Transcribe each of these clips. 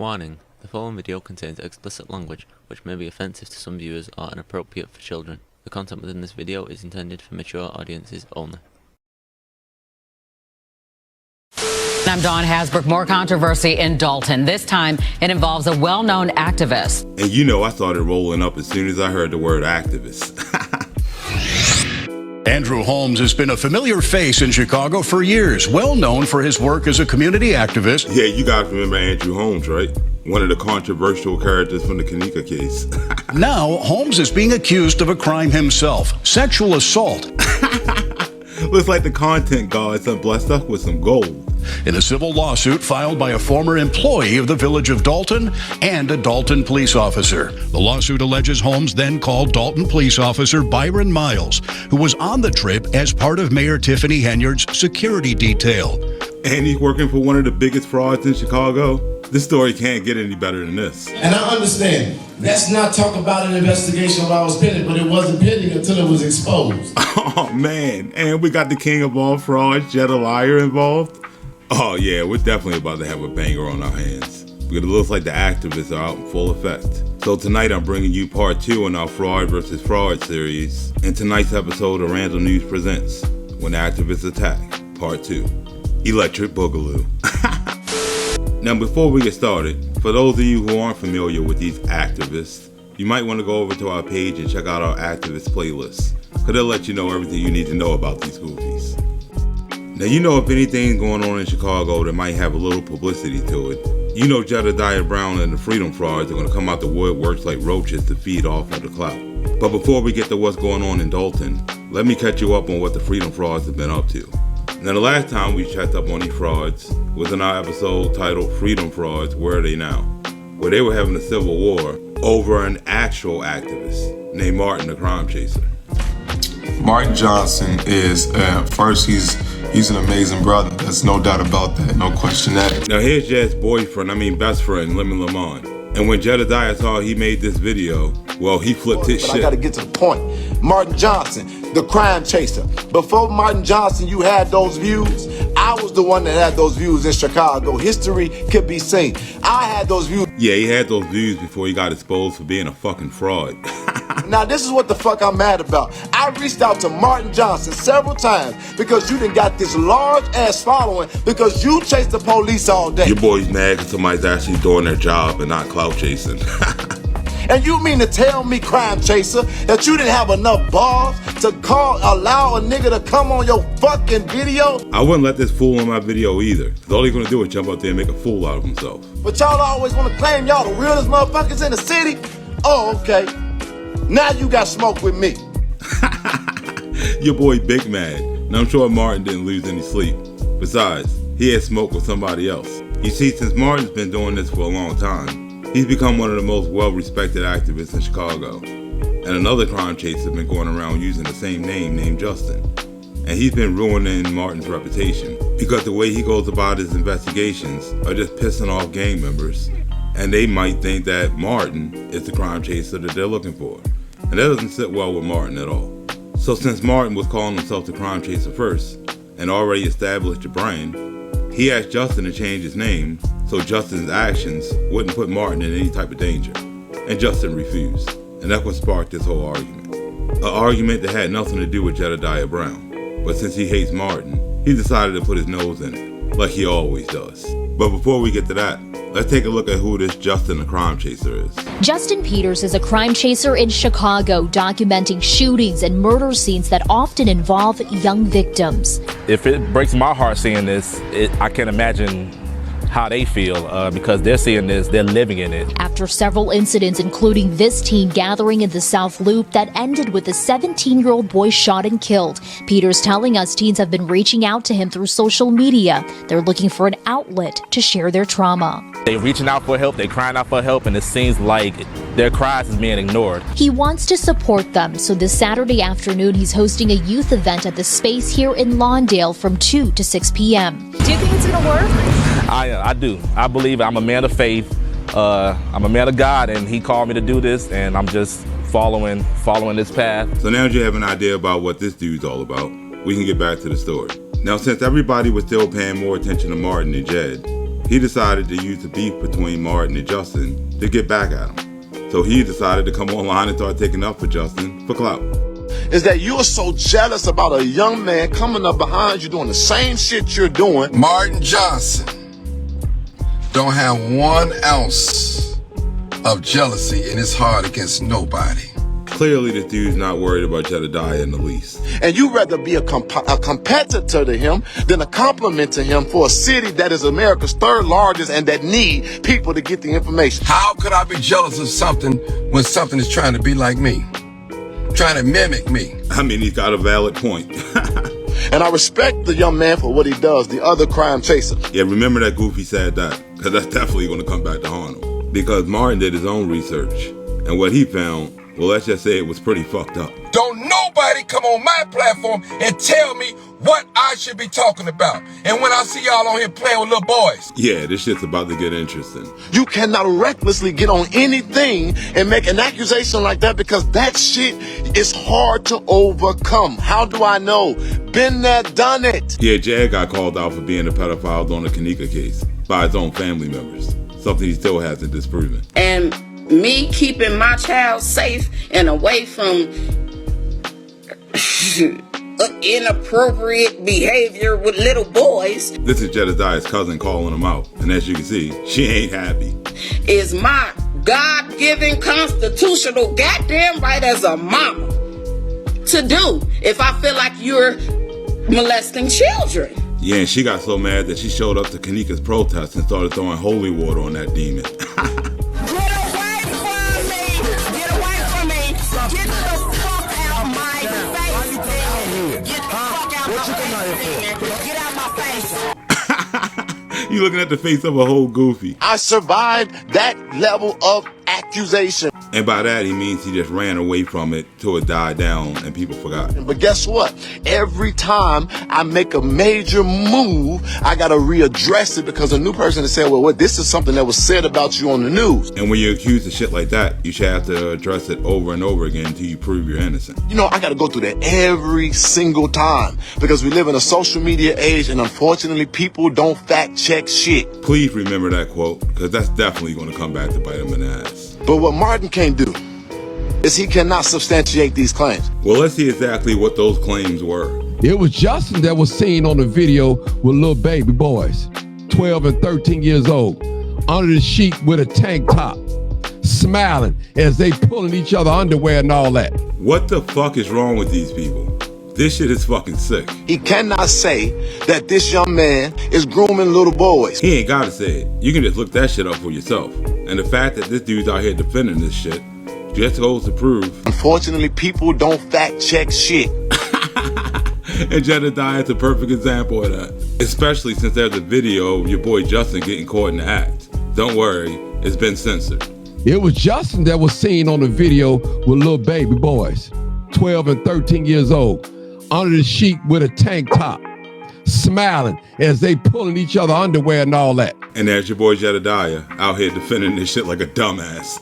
Warning, the following video contains explicit language which may be offensive to some viewers or inappropriate for children. The content within this video is intended for mature audiences only. I'm Dawn Hasbrook. More controversy in Dolton. This time, it involves a well-known activist. And you know I started rolling up as soon as I heard the word activist. Andrew Holmes has been a familiar face in Chicago for years, well known for his work as a community activist. Yeah, you guys remember Andrew Holmes, right? One of the controversial characters from the Kanika case. Now, Holmes is being accused of a crime himself, sexual assault. Looks like the content gods have blessed us with some gold. In a civil lawsuit filed by a former employee of the village of Dolton and a Dolton police officer. The lawsuit alleges Holmes then called Dolton police officer Byron Miles, who was on the trip as part of Mayor Tiffany Henyard's security detail. And he's working for one of the biggest frauds in Chicago. This story can't get any better than this. And I understand. Let's not talk about an investigation while I was pending, but it wasn't pending until it was exposed. Oh, man. And we got the king of all frauds, Jedidiah, involved. Oh, yeah, we're definitely about to have a banger on our hands. Because it looks like the activists are out in full effect. So tonight I'm bringing you part 2 in our Fraud vs. Fraud series. In tonight's episode of Randomnews Presents When Activists Attack, Part 2. Electric Boogaloo. Now before we get started, for those of you who aren't familiar with these activists, you might want to go over to our page and check out our activist playlist, because they'll let you know everything you need to know about these goofies. Now you know if anything's going on in Chicago that might have a little publicity to it, you know Jedidiah Brown and the Freedom Frauds are going to come out the woodworks like roaches to feed off of the clout. But before we get to what's going on in Dolton, let me catch you up on what the Freedom Frauds have been up to. Now the last time we checked up on these frauds was in our episode titled Freedom Frauds, Where Are They Now? Where they were having a civil war over an actual activist named Martin the Crime Chaser. Martin Johnson is, first he's an amazing brother. There's no doubt about that, no question that. Now here's Jed's best friend, Lemon Lamont. And when Jedidiah saw he made this video, well, he flipped his shit. I gotta get to the point. Martin Johnson, the crime chaser. Before Martin Johnson, you had those views. I was the one that had those views in Chicago. History could be seen. I had those views. Yeah, he had those views before he got exposed for being a fucking fraud. Now, this is what the fuck I'm mad about. I reached out to Martin Johnson several times because you done got this large-ass following because you chase the police all day. Your boy's mad because somebody's actually doing their job and not clout chasing. And you mean to tell me, crime chaser, that you didn't have enough balls to allow a nigga to come on your fucking video? I wouldn't let this fool on my video either. Because all he's going to do is jump out there and make a fool out of himself. But y'all always want to claim y'all the realest motherfuckers in the city? Oh, okay. Now you got smoke with me. Your boy big mad. And I'm sure Martin didn't lose any sleep. Besides, he had smoke with somebody else. You see, since Martin's been doing this for a long time, he's become one of the most well-respected activists in Chicago. And another crime chaser has been going around using the same name named Justin. And he's been ruining Martin's reputation because the way he goes about his investigations are just pissing off gang members. And they might think that Martin is the crime chaser that they're looking for. And that doesn't sit well with Martin at all. So since Martin was calling himself the crime chaser first and already established a brand, he asked Justin to change his name so Justin's actions wouldn't put Martin in any type of danger. And Justin refused. And that's what sparked this whole argument. An argument that had nothing to do with Jedidiah Brown. But since he hates Martin, he decided to put his nose in it, like he always does. But before we get to that, let's take a look at who this Justin the Crime Chaser is. Justin Peters is a crime chaser in Chicago, documenting shootings and murder scenes that often involve young victims. If it breaks my heart seeing this, I can't imagine how they feel because they're seeing this, they're living in it. After several incidents, including this teen gathering in the South Loop that ended with a 17-year-old boy shot and killed, Peters telling us teens have been reaching out to him through social media. They're looking for an outlet to share their trauma. They're reaching out for help, they're crying out for help, and it seems like their cries is being ignored. He wants to support them, so this Saturday afternoon he's hosting a youth event at the Space here in Lawndale from 2 to 6 p.m. Do you think it's gonna work? I do. I believe I'm a man of faith. I'm a man of God, and he called me to do this, and I'm just following this path. So now that you have an idea about what this dude's all about, we can get back to the story. Now, since everybody was still paying more attention to Martin than Jed, he decided to use the beef between Martin and Justin to get back at him. So he decided to come online and start taking up for Justin for clout. Is that you are so jealous about a young man coming up behind you doing the same shit you're doing. Martin Johnson don't have 1 ounce of jealousy in his heart against nobody. Clearly, this dude's not worried about Jedidiah in the least. And you'd rather be a competitor to him than a compliment to him for a city that is America's 3rd largest and that need people to get the information. How could I be jealous of something when something is trying to be like me? Trying to mimic me? I mean, he's got a valid point. And I respect the young man for what he does, the other crime chaser. Yeah, remember that Goofy said that, because that's definitely going to come back to haunt him. Because Martin did his own research, and what he found, well, let's just say it was pretty fucked up. Don't nobody come on my platform and tell me what I should be talking about. And when I see y'all on here playing with little boys. Yeah, this shit's about to get interesting. You cannot recklessly get on anything and make an accusation like that because that shit is hard to overcome. How do I know? Been there, done it. Yeah, Jed got called out for being a pedophile on the Kanika case by his own family members. Something he still hasn't disproven. And me keeping my child safe and away from inappropriate behavior with little boys. This is Jedidiah's cousin calling him out. And as you can see, she ain't happy. Is my God-given constitutional goddamn right as a mama to do if I feel like you're molesting children. Yeah, and she got so mad that she showed up to Kanika's protest and started throwing holy water on that demon. You looking at the face of a whole Goofy. I survived that level of accusation. And by that, he means he just ran away from it till it died down and people forgot. But guess what? Every time I make a major move, I got to readdress it because a new person has said, well, this is something that was said about you on the news. And when you're accused of shit like that, you should have to address it over and over again until you prove you're innocent. You know, I got to go through that every single time because we live in a social media age and unfortunately people don't fact check shit. Please remember that quote because that's definitely going to come back to bite him in the ass. But what Martin can't do is he cannot substantiate these claims. Well, let's see exactly what those claims were. It was Justin that was seen on the video with little baby boys, 12 and 13 years old, under the sheet with a tank top, smiling as they pulling each other underwear and all that. What the fuck is wrong with these people? This shit is fucking sick. He cannot say that this young man is grooming little boys. He ain't gotta say it. You can just look that shit up for yourself. And the fact that this dude's out here defending this shit just goes to prove. Unfortunately, people don't fact check shit. And Jedidiah is a perfect example of that. Especially since there's a video of your boy Justin getting caught in the act. Don't worry, it's been censored. It was Justin that was seen on the video with little baby boys, 12 and 13 years old, under the sheet with a tank top, smiling as they pulling each other underwear and all that. And there's your boy Jedidiah out here defending this shit like a dumbass.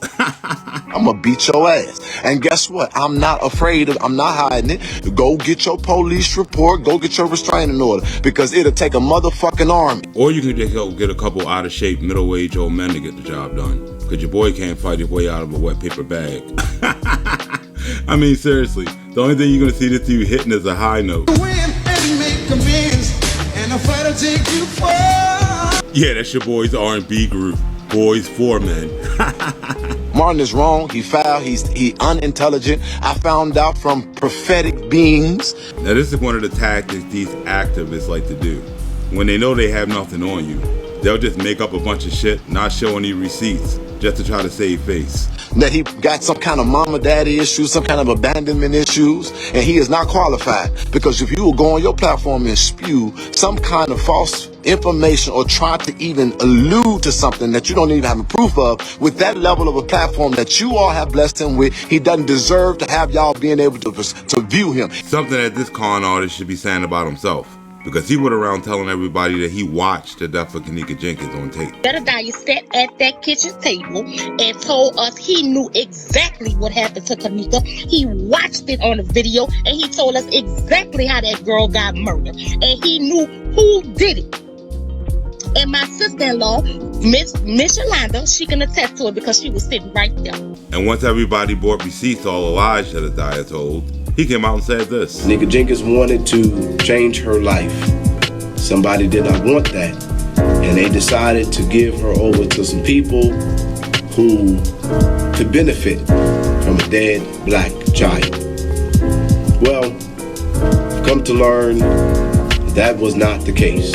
I'm gonna beat your ass. And guess what? I'm not afraid of, I'm not hiding it. Go get your police report, go get your restraining order, because it'll take a motherfucking army. Or you can just go get a couple out of shape middle-aged old men to get the job done. Because your boy can't fight his way out of a wet paper bag. I mean, seriously, the only thing you're gonna see this dude hitting is a high note. Yeah, that's your boy's R&B group, Boys 4 Men. Martin is wrong, he foul, he unintelligent. I found out from prophetic beings. Now this is one of the tactics these activists like to do. When they know they have nothing on you, they'll just make up a bunch of shit, not show any receipts, just to try to save face. That he got some kind of mama daddy issues, some kind of abandonment issues, and he is not qualified. Because if you will go on your platform and spew some kind of false information or try to even allude to something that you don't even have a proof of, with that level of a platform that you all have blessed him with, he doesn't deserve to have y'all being able to view him. Something that this con artist should be saying about himself. Because he went around telling everybody that he watched the death of Kanika Jenkins on tape. Jedidiah sat at that kitchen table and told us he knew exactly what happened to Kanika. He watched it on the video and he told us exactly how that girl got murdered. And he knew who did it. And my sister-in-law, Miss Yolanda, she can attest to it because she was sitting right there. And once everybody bought receipts, all the lies Jedidiah told, he came out and said this. Nigga Jenkins wanted to change her life. Somebody did not want that. And they decided to give her over to some people who could benefit from a dead black child. Well, I've come to learn that was not the case.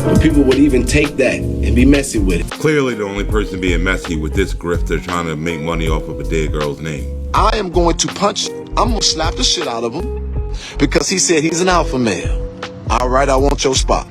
But people would even take that and be messy with it. Clearly the only person being messy with this grifter trying to make money off of a dead girl's name. I am going to punch, I'm going to slap the shit out of him because he said he's an alpha male. All right, I want your spot.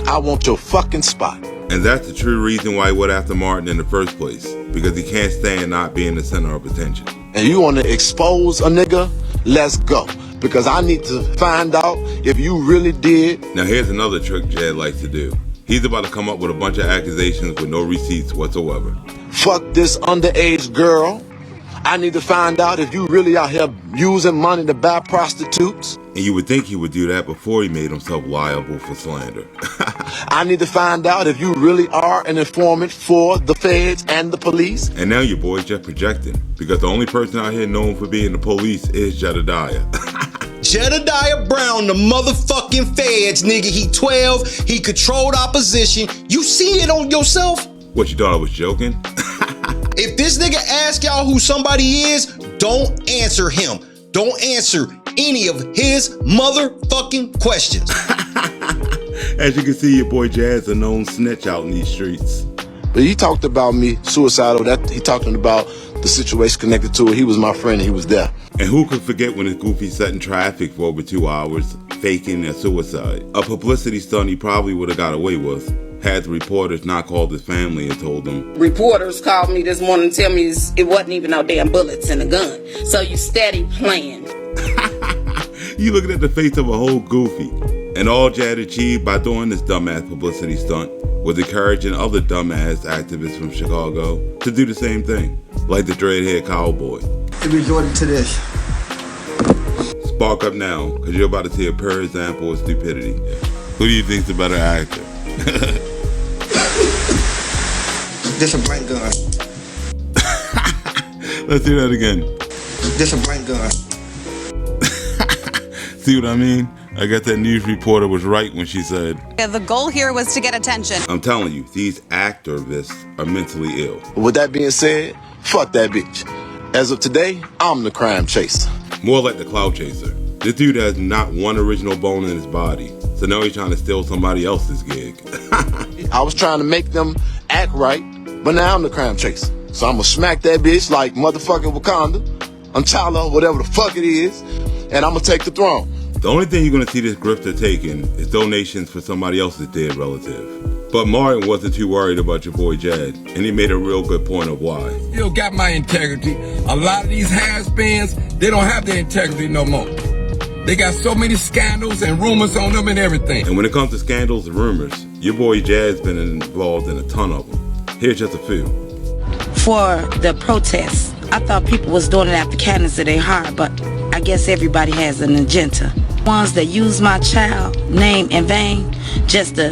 I want your fucking spot. And that's the true reason why he went after Martin in the first place, because he can't stand not being the center of attention. And you want to expose a nigga? Let's go. Because I need to find out if you really did. Now here's another trick Jed likes to do. He's about to come up with a bunch of accusations with no receipts whatsoever. Fuck this underage girl. I need to find out if you really out here using money to buy prostitutes. And you would think he would do that before he made himself liable for slander. I need to find out if you really are an informant for the feds and the police. And now your boy's just projecting, because the only person out here known for being the police is Jedidiah. Jedidiah Brown, the motherfucking feds, nigga. He 12, he controlled opposition. You see it on yourself? What, you thought I was joking? If this nigga ask y'all who somebody is, don't answer him. Don't answer any of his motherfucking questions. As you can see, your boy Jazz a known snitch out in these streets. But he talked about me, suicidal. That he talking about the situation connected to it. He was my friend and he was there. And who could forget when his goofy sat in traffic for over 2 hours, faking a suicide? A publicity stunt he probably would have got away with, had the reporters not called his family and told them. Reporters called me this morning to tell me it wasn't even no damn bullets in the gun. So you steady playing. You looking at the face of a whole goofy. And all Jad achieved by doing this dumbass publicity stunt was encouraging other dumbass activists from Chicago to do the same thing, like the dreadhead cowboy. They resorted to this. Spark up now, because you're about to see a pure example of stupidity. Who do you think's the better actor? This a blank gun. Let's do that again. This a blank gun. See what I mean? I guess that news reporter was right when she said, the goal here was to get attention. I'm telling you, these actor-vists are mentally ill. With that being said, fuck that bitch. As of today, I'm the crime chaser. More like the Clout chaser. This dude has not one original bone in his body, so now he's trying to steal somebody else's gig. I was trying to make them act right, but now I'm the crime chaser. So I'm gonna smack that bitch like motherfucking Wakanda, T'Challa, whatever the fuck it is, and I'm gonna take the throne. The only thing you're gonna see this grifter taking is donations for somebody else's dead relative. But Martin wasn't too worried about your boy Jad, and he made a real good point of why. Still got my integrity. A lot of these has-beens, they don't have their integrity no more. They got so many scandals and rumors on them and everything. And when it comes to scandals and rumors, your boy Jad's been involved in a ton of them. Here's just a few. For the protests, I thought people was doing it after kindness of their heart, but I guess everybody has an agenda. Ones that use my child name in vain just to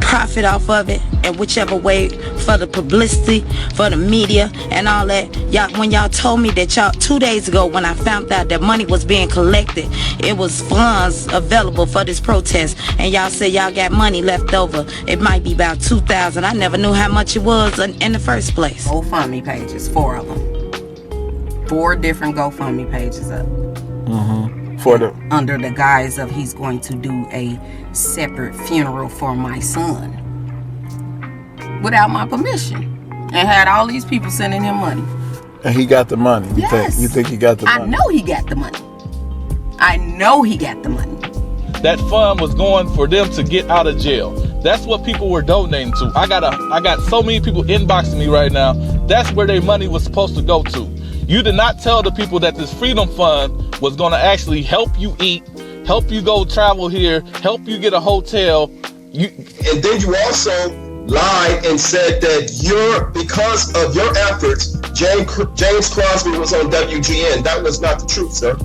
profit off of it in whichever way, for the publicity, for the media and all that. Y'all, when y'all told me that 2 days ago when I found out that money was being collected, it was funds available for this protest, and y'all said y'all got money left over. It might be about $2,000. I never knew how much it was in the first place. GoFundMe pages, 4 of them. 4 different GoFundMe pages up. For the under the guise of he's going to do a separate funeral for my son without my permission, and had all these people sending him money. And he got the money. Yes. You think he got the money? I know he got the money. I know he got the money. That fund was going for them to get out of jail. That's what people were donating to. I got so many people inboxing me right now. That's where their money was supposed to go to. You did not tell the people that this Freedom Fund was going to actually help you eat, help you go travel here, help you get a hotel. And then you also lied and said that because of your efforts, James Crosby was on WGN. That was not the truth, sir.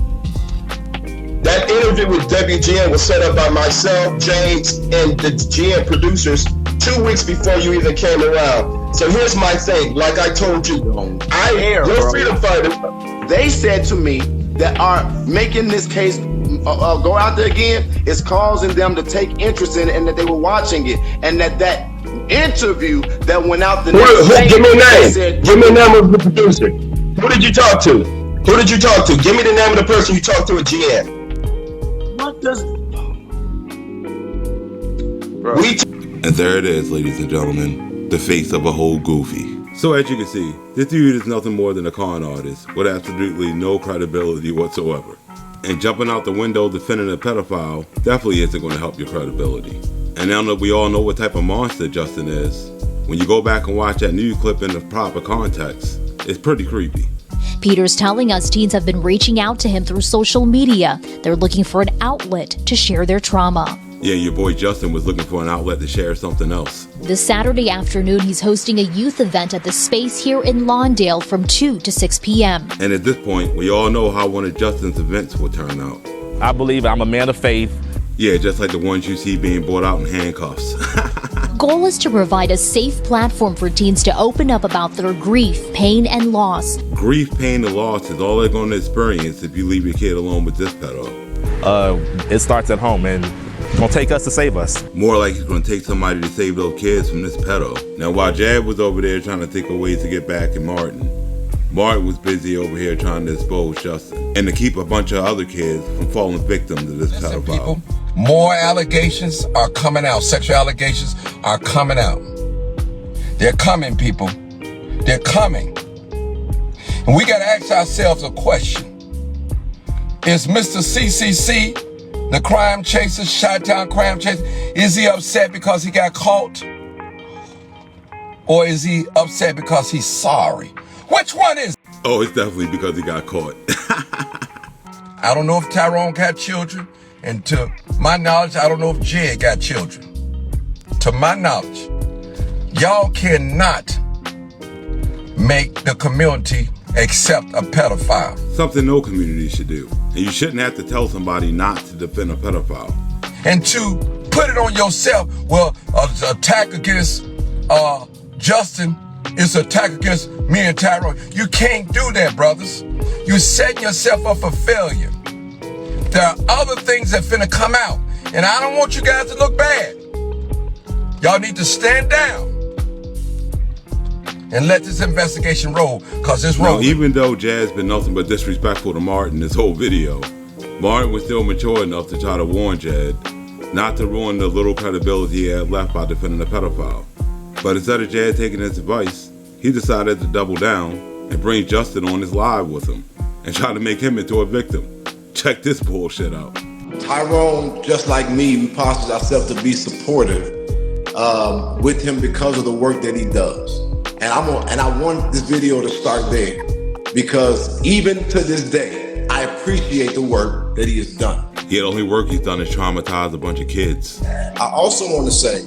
That interview with WGN was set up by myself, James, and the GN producers 2 weeks before you even came around. So here's my thing. Like I told you, you're freedom fighters. They said to me that are making this case go out there again is causing them to take interest in it, and that they were watching it, and that interview that went out the next day. Give me a name. Give me a name of the producer. Who did you talk to? Who did you talk to? Give me the name of the person you talked to at GN. What does... And there it is, ladies and gentlemen, the face of a whole goofy. So as you can see, this dude is nothing more than a con artist with absolutely no credibility whatsoever. And jumping out the window defending a pedophile definitely isn't going to help your credibility. And now that we all know what type of monster Justin is, when you go back and watch that news clip in the proper context, it's pretty creepy. Peter's telling us teens have been reaching out to him through social media. They're looking for an outlet to share their trauma. Yeah, your boy Justin was looking for an outlet to share something else. This Saturday afternoon, he's hosting a youth event at the Space here in Lawndale from 2 to 6 p.m. And at this point, we all know how one of Justin's events will turn out. I believe I'm a man of faith. Yeah, just like the ones you see being brought out in handcuffs. Goal is to provide a safe platform for teens to open up about their grief, pain, and loss. Grief, pain, and loss is all they're going to experience if you leave your kid alone with this pedo. It starts at home, and it's gonna take us to save us. More like it's gonna take somebody to save those kids from this pedo. Now, while Jad was over there trying to think of ways to get back at Martin was busy over here trying to expose Justin and to keep a bunch of other kids from falling victim to this pedophile. People, more allegations are coming out. Sexual allegations are coming out. They're coming, people. They're coming. And we gotta ask ourselves a question. Is Mr. CCC, the crime chaser, Chi-Town crime chaser, is he upset because he got caught? Or is he upset because he's sorry? Which one is it? Oh, it's definitely because he got caught. I don't know if Tyrone got children, and to my knowledge, I don't know if Jed got children. To my knowledge, y'all cannot make the community accept a pedophile. Something no community should do. And you shouldn't have to tell somebody not to defend a pedophile. And to put it on yourself, well, an attack against Justin is an attack against me and Tyrone. You can't do that, brothers. You're setting yourself up for failure. There are other things that finna come out, and I don't want you guys to look bad. Y'all need to stand down and let this investigation roll, because it's rolling. Even though Jazz been nothing but disrespectful to Martin this whole video, Martin was still mature enough to try to warn Jed not to ruin the little credibility he had left by defending the pedophile. But instead of Jed taking his advice, he decided to double down and bring Justin on his live with him and try to make him into a victim. Check this bullshit out. Tyrone, just like me, we posture ourselves to be supportive with him because of the work that he does. And I want this video to start there, because even to this day, I appreciate the work that he has done. Yeah, the only work he's done is traumatize a bunch of kids. I also want to say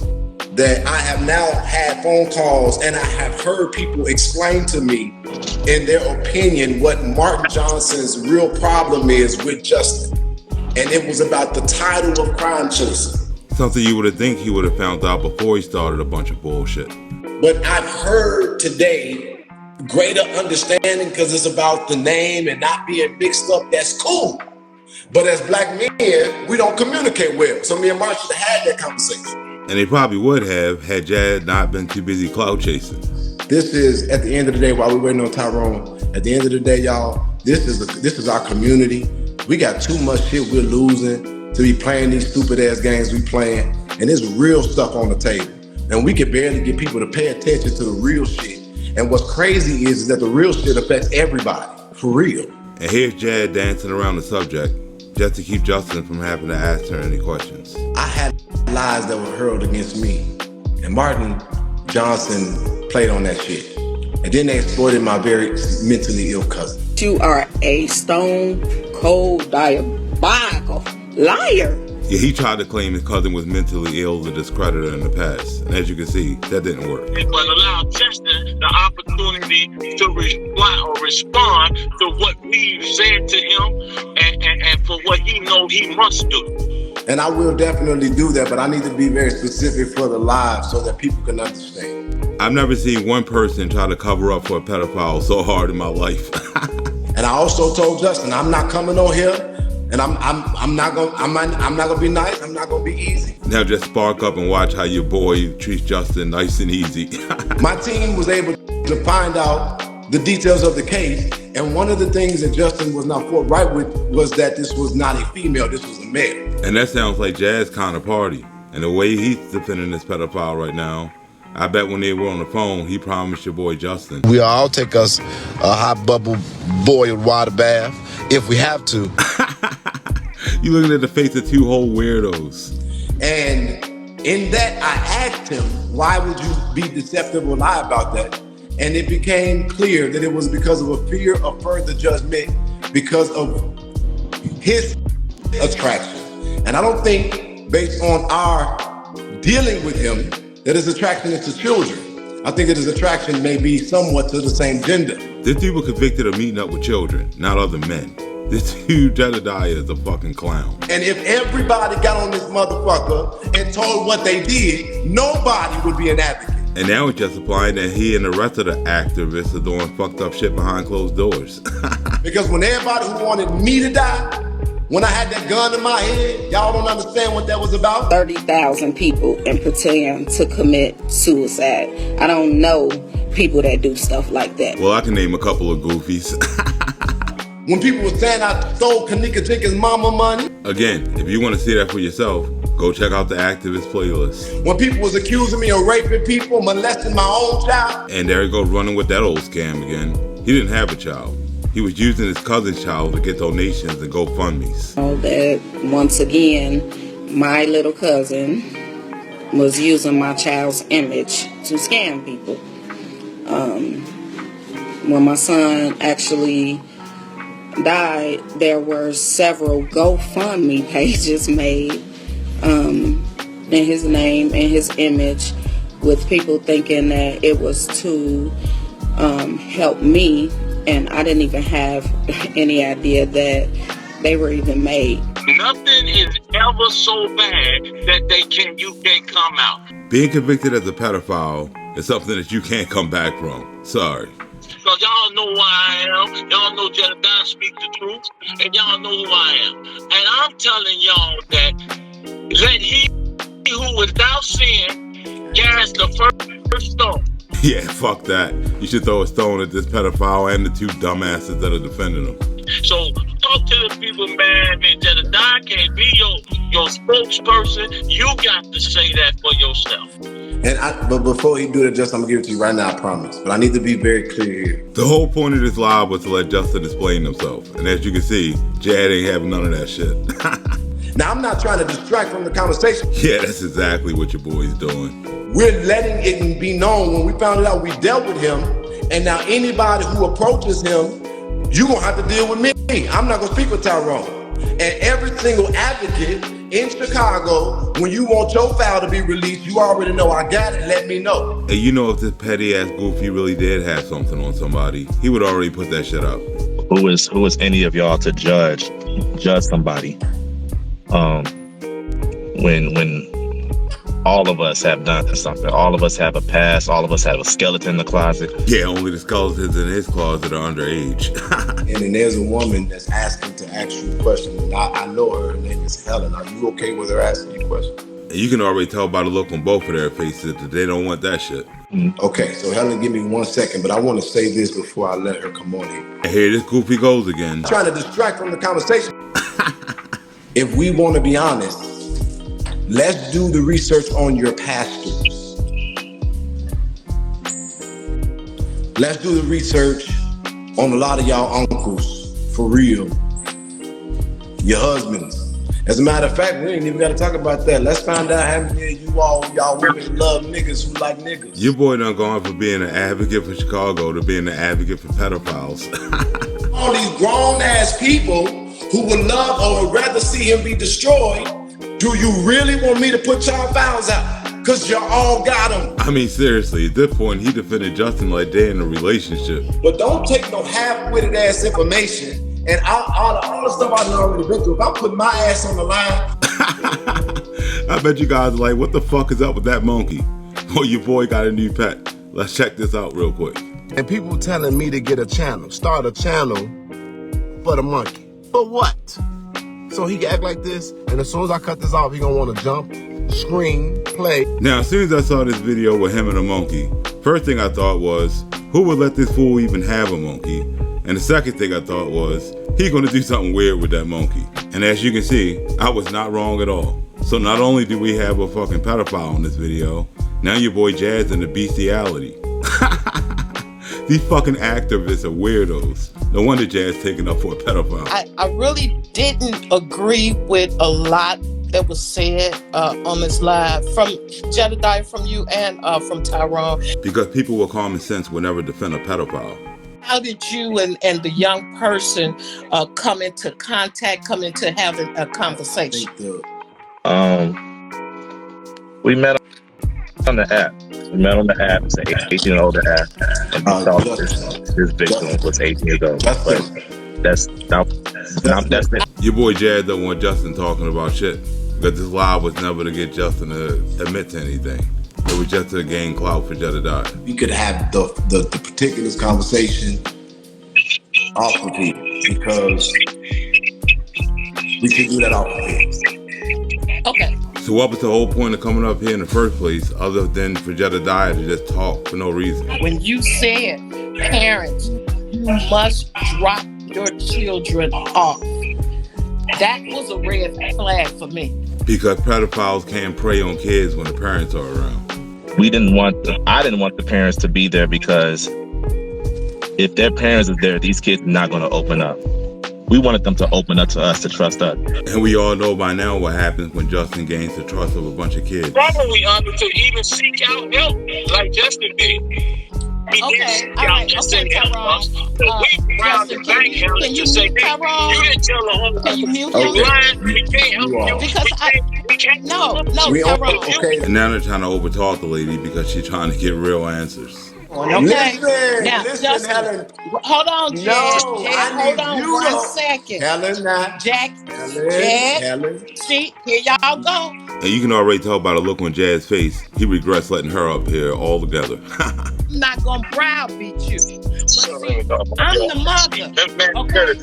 that I have now had phone calls and I have heard people explain to me in their opinion what Martin Johnson's real problem is with Justin. And it was about the title of crime chaser. Something you would have think he would have found out before he started a bunch of bullshit. But I've heard today greater understanding because it's about the name and not being mixed up. That's cool. But as black men, we don't communicate well. So me and Mark should have had that conversation. And they probably would have had Jad not been too busy clout chasing. This is, at the end of the day, while we're waiting on Tyrone, at the end of the day, y'all, this is our community. We got too much shit we're losing to be playing these stupid ass games we playing. And there's real stuff on the table. And we can barely get people to pay attention to the real shit. And what's crazy is that the real shit affects everybody, for real. And here's Jad dancing around the subject just to keep Justin from having to ask her any questions. I had lies that were hurled against me. And Martin Johnson played on that shit. And then they exploited my very mentally ill cousin. You are a stone cold diabolical liar. Yeah, he tried to claim his cousin was mentally ill to discredit her in the past. And as you can see, that didn't work. But allow Justin the opportunity to respond to what we've said to him and for what he know he must do. And I will definitely do that, but I need to be very specific for the live so that people can understand. I've never seen one person try to cover up for a pedophile so hard in my life. And I also told Justin, I'm not coming on here, and I'm not gonna be nice. I'm not gonna be easy. Now just spark up and watch how your boy treats Justin nice and easy. My team was able to find out the details of the case, and one of the things that Justin was not forthright with was that this was not a female, this was a male. And that sounds like Jazz kind of party. And the way he's defending this pedophile right now, I bet when they were on the phone, he promised your boy Justin. We all take us a hot bubble boiled water bath if we have to. You looking at the face of two whole weirdos. And in that, I asked him, why would you be deceptive or lie about that? And it became clear that it was because of a fear of further judgment because of his attraction. And I don't think, based on our dealing with him, that his attraction is to children. I think that his attraction may be somewhat to the same gender. This dude was convicted of meeting up with children, not other men. This dude, Jedidiah, is a fucking clown. And if everybody got on this motherfucker and told what they did, nobody would be an advocate. And now it's just implying that he and the rest of the activists are doing fucked up shit behind closed doors. Because when everybody who wanted me to die, when I had that gun in my head, y'all don't understand what that was about? 30,000 people in pretend to commit suicide. I don't know people that do stuff like that. Well, I can name a couple of goofies. When people were saying I stole Kanika Jenkins' mama money. Again, if you want to see that for yourself, go check out the Actor-Vists playlist. When people was accusing me of raping people, molesting my own child. And there he goes running with that old scam again. He didn't have a child. He was using his cousin's child to get donations and GoFundMes. That once again, my little cousin was using my child's image to scam people. When my son actually died, there were several GoFundMe pages made in his name and his image, with people thinking that it was to help me, and I didn't even have any idea that they were even made. Nothing is ever so bad that you can't come out. Being convicted as a pedophile is something that you can't come back from. Sorry. Because y'all know who I am. Y'all know Jedidiah speak the truth. And y'all know who I am. And I'm telling y'all that let he who without sin cast the first stone. Yeah, fuck that. You should throw a stone at this pedophile and the two dumbasses that are defending him. So talk to the people, man. Jedidiah can't be your spokesperson. You got to say that for yourself. But before he do that, Justin, I'm gonna give it to you right now, I promise. But I need to be very clear here. The whole point of this live was to let Justin explain himself. And as you can see, Jad ain't having none of that shit. Now, I'm not trying to distract from the conversation. Yeah, that's exactly what your boy's doing. We're letting it be known. When we found it out, we dealt with him. And now anybody who approaches him, you're gonna have to deal with me. I'm not gonna speak with Tyrone. And every single advocate in Chicago, when you want your file to be released, you already know I got it, let me know. And you know, if this petty ass goofy really did have something on somebody, he would already put that shit up. Who is any of y'all to judge somebody when all of us have done something? All of us have a past, all of us have a skeleton in the closet. Yeah, only the skeletons in his closet are underage. And then there's a woman that's asking to ask you a question. And I know her name is Helen. Are you okay with her asking you a question? And you can already tell by the look on both of their faces that they don't want that shit. Okay, so Helen, give me 1 second, but I want to say this before I let her come on here. And here this goofy goes again. I'm trying to distract from the conversation. If we want to be honest, let's do the research on your pastors. Let's do the research on a lot of y'all uncles, for real. Your husbands. As a matter of fact, we ain't even got to talk about that. Let's find out how many of y'all women love niggas who like niggas. Your boy done gone from being an advocate for Chicago to being an advocate for pedophiles. All these grown ass people who would love or would rather see him be destroyed. Do you really want me to put y'all files out? Because y'all all got them. I mean, seriously, at this point, he defended Justin like they're in a relationship. But don't take no half-witted ass information And all the stuff I've already been through, if I'm putting my ass on the line. I bet you guys are like, what the fuck is up with that monkey? Oh, your boy got a new pet. Let's check this out real quick. And people telling me to get a channel, start a channel for the monkey. For what? So he can act like this, and as soon as I cut this off, he gonna wanna jump, scream, play. Now, as soon as I saw this video with him and a monkey, first thing I thought was, who would let this fool even have a monkey? And the second thing I thought was, he gonna do something weird with that monkey. And as you can see, I was not wrong at all. So not only do we have a fucking pedophile in this video, now your boy Jazz into bestiality. These fucking activists are weirdos. No wonder Jazz taken up for a pedophile. I really didn't agree with a lot that was said on this live from Jedidiah, from you, and from Tyrone. Because people with common sense will never defend a pedophile. How did you and the young person come into contact, come into having a conversation? We met on the app. It's an 18-year-old app. And we thought this victim was 18 years old. But that's it. Your boy Jad don't want Justin talking about shit. Because this live was never to get Justin to admit to anything. It was just to gain clout for Jedidiah. We could have the particulars conversation off of here because we should do that off of here. Okay. So what was the whole point of coming up here in the first place other than for Jedidiah to just talk for no reason? When you said, parents, you must drop your children off, that was a red flag for me. Because pedophiles can't prey on kids when the parents are around. I didn't want the parents to be there because if their parents are there, these kids are not going to open up. We wanted them to open up to us, to trust us. And we all know by now what happens when Justin gains the trust of a bunch of kids. Probably to even seek out help, like Justin did. He did seek out Justin help. Justin, can you mute Tyrone? You didn't tell the whole. Can you mute him? We can't help you. Because no, Tyrone. And now they're trying to overtalk the lady because she's trying to get real answers. Okay. Now, Listen, Justin, Helen. hold on, Jack. No, Hold on 1 second. Helen, not. Jack, Helen. see, here y'all go. And you can already tell by the look on Jaz's face, he regrets letting her up here all together. I'm not gonna browbeat you. But see, I'm the mother. Okay.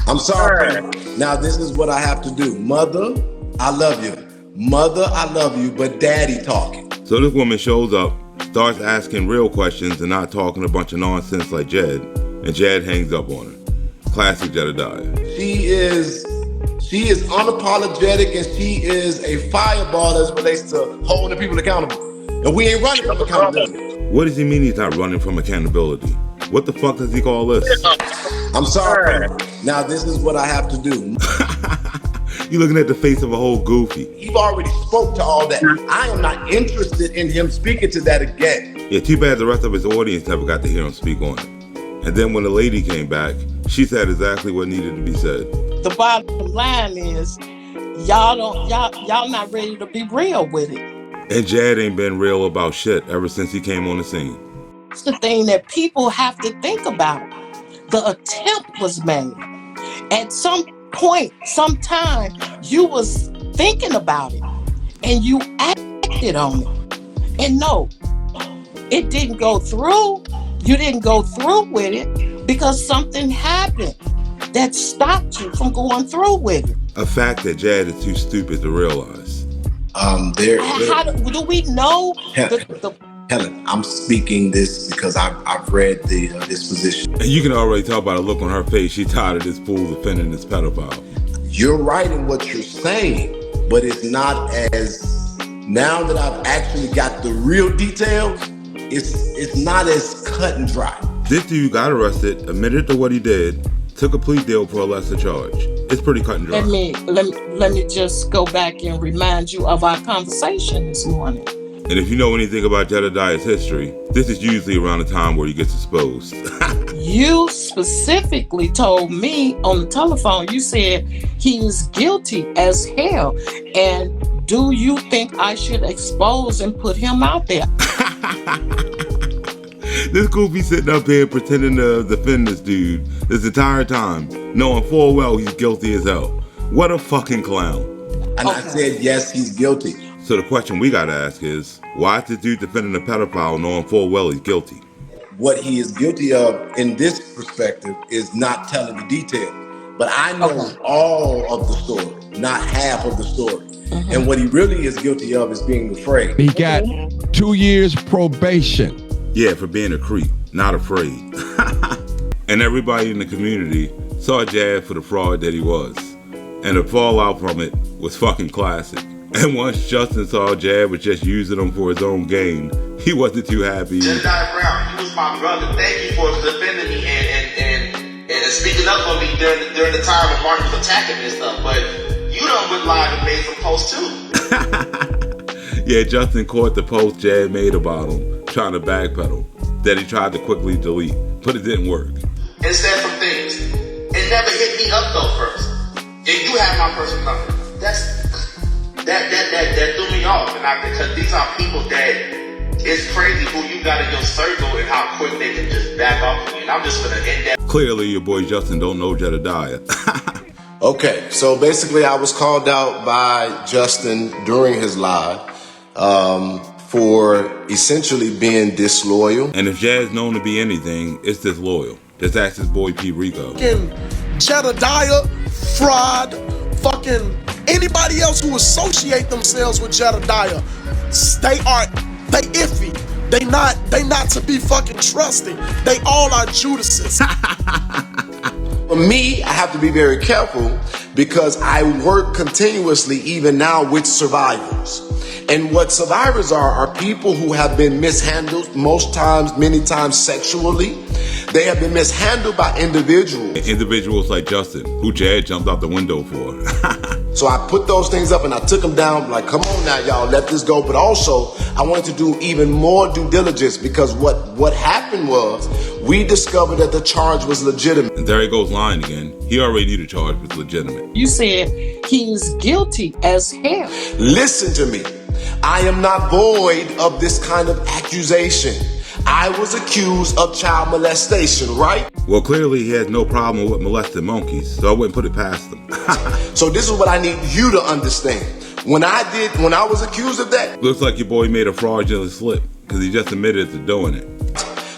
I'm sorry. Now this is what I have to do. Mother, I love you. Mother, I love you, but daddy talking. So this woman shows up, starts asking real questions and not talking a bunch of nonsense like Jed, and Jed hangs up on her. Classic Jedidiah. She is unapologetic and she is a fireball as it relates to holding people accountable. And we ain't running from accountability. What does he mean he's not running from accountability? What the fuck does he call this? I'm sorry. Now this is what I have to do. You're looking at the face of a whole goofy. You've already spoke to all that. I am not interested in him speaking to that again. Yeah, too bad the rest of his audience never got to hear him speak on it. And then when the lady came back, she said exactly what needed to be said. The bottom line is, y'all not ready to be real with it. And Jad ain't been real about shit ever since he came on the scene. It's the thing that people have to think about. The attempt was made. At some point, sometime, you was thinking about it and you acted on it. And no, it didn't go through. You didn't go through with it because something happened that stopped you from going through with it. A fact that Jad is too stupid to realize. How do we know? Helen, I'm speaking this because I've read the disposition. And you can already tell by the look on her face, she's tired of this fool defending this pedophile. You're right in what you're saying, but it's not as, now that I've actually got the real details, it's not as cut and dry. This dude got arrested, admitted to what he did, took a plea deal for a lesser charge. It's pretty cut and dry. Let me just go back and remind you of our conversation this morning. And if you know anything about Jedidiah's history, this is usually around the time where he gets exposed. You specifically told me on the telephone, you said he is guilty as hell. And do you think I should expose and put him out there? This goofy sitting up here pretending to defend this dude this entire time, knowing full well he's guilty as hell. What a fucking clown. And I said, yes, he's guilty. So the question we gotta ask is, why is this dude defending a pedophile knowing full well he's guilty? What he is guilty of in this perspective is not telling the detail. But I know all of the story, not half of the story. And what he really is guilty of is being afraid. He got 2 years probation. Yeah, for being a creep, not afraid. And everybody in the community saw Jad for the fraud that he was. And the fallout from it was fucking classic. And once Justin saw Jad was just using him for his own gain, he wasn't too happy. Jedidiah Brown, you was my brother. Thank you for defending me and speaking up for me during the time when Martin was attacking me and stuff. But you done went live and made some posts too. Yeah, Justin caught the post Jad made about him, trying to backpedal, that he tried to quickly delete, but it didn't work. And said some things. It never hit me up though first. If you have my personal number, that threw me off. And because these are people that it's crazy who you got in your circle and how quick they can just back off of you. And I'm just gonna end that. Clearly, your boy Justin don't know Jedidiah. Okay, so basically I was called out by Justin during his live for essentially being disloyal. And if Jad's known to be anything, it's disloyal. Just ask his boy P.rico. Jedidiah, fraud, fucking anybody else who associate themselves with Jedidiah, they iffy. They not to be fucking trusted. They all are Judases. For me, I have to be very careful because I work continuously even now with survivors. And what survivors are people who have been mishandled, most times, many times sexually. They have been mishandled by individuals. Individuals like Justin, who Jad jumped out the window for. So I put those things up and I took them down, like, come on now, y'all, let this go. But also, I wanted to do even more due diligence because what happened was we discovered that the charge was legitimate. And there he goes lying again. He already knew the charge was legitimate. You said he is guilty as hell. Listen to me. I am not void of this kind of accusation. I was accused of child molestation, right? Well, clearly he has no problem with molesting monkeys, so I wouldn't put it past him. So this is what I need you to understand. When I was accused of that. Looks like your boy made a fraudulent slip, because he just admitted to doing it.